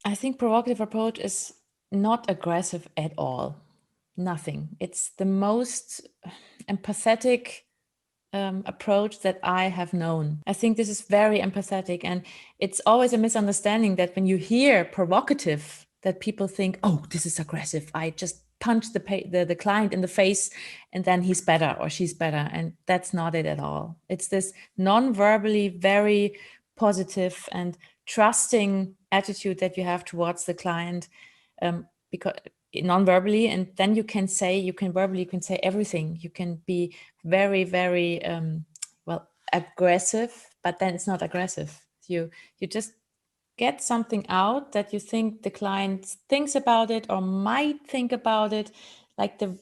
I think provocative approach is not aggressive at all. Nothing. It's the most empathetic approach that I have known. I think this is very empathetic, and it's always a misunderstanding that when you hear provocative, that people think, oh, this is aggressive. I just punch the client in the face and then he's better or she's better. And that's not it at all. It's this non-verbally very positive and trusting attitude that you have towards the client, because non-verbally, and then you can say everything. You can be very, very aggressive, but then it's not aggressive. You just get something out that you think the client thinks about it or might think about it, like the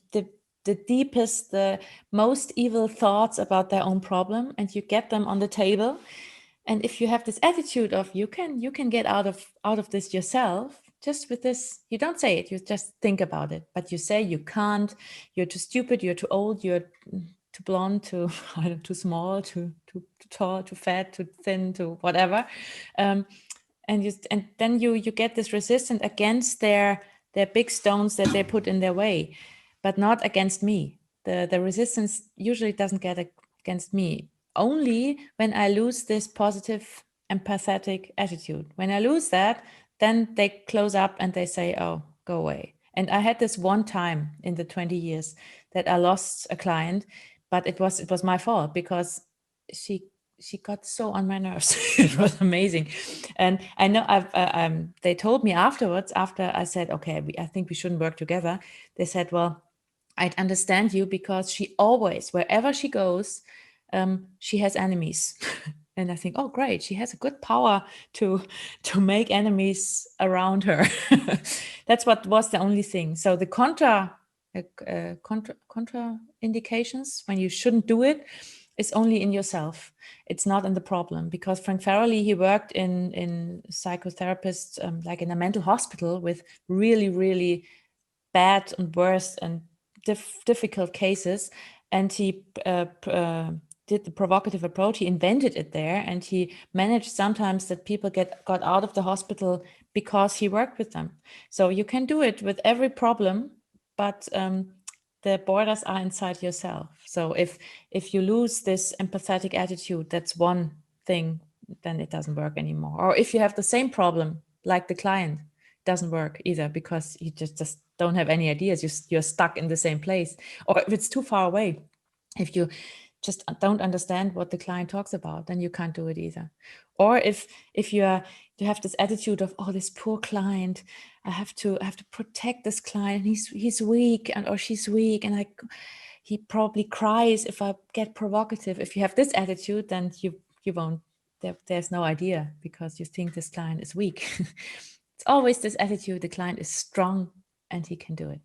deepest, the most evil thoughts about their own problem, and you get them on the table. And if you have this attitude of you can get out of this yourself, just with this, you don't say it, you just think about it, but you say you can't, you're too stupid, you're too old, you're too blonde, too small, too tall, too fat, too thin, too whatever. And then you get this resistance against their big stones that they put in their way, but not against me. The resistance usually doesn't get against me. Only when I lose this positive, empathetic attitude. When I lose that, then they close up and they say, oh, go away. And I had this one time in the 20 years that I lost a client, but it was my fault because she got so on my nerves. It was amazing. And I know they told me afterwards, after I said, okay, I think we shouldn't work together. They said, well, I'd understand you because she always, wherever she goes, she has enemies. And I think, oh, great, she has a good power to make enemies around her. That's what was the only thing. So the contra indications when you shouldn't do it is only in yourself. It's not in the problem, because Frank Farrellego, he worked in psychotherapists, like in a mental hospital with really, really bad and worse and difficult cases. And he did the provocative approach. He invented it there, and he managed sometimes that people got out of the hospital because he worked with them. So you can do it with every problem, but the borders are inside yourself. So if you lose this empathetic attitude, that's one thing, then it doesn't work anymore. Or if you have the same problem like the client, it doesn't work either, because you just don't have any ideas. You're stuck in the same place. Or if it's too far away, if you just don't understand what the client talks about, then you can't do it either. Or if you have this attitude of, oh, this poor client, I have to protect this client. He's weak, or she's weak, and he probably cries if I get provocative. If you have this attitude, then you won't. There's no idea, because you think this client is weak. It's always this attitude: the client is strong and he can do it.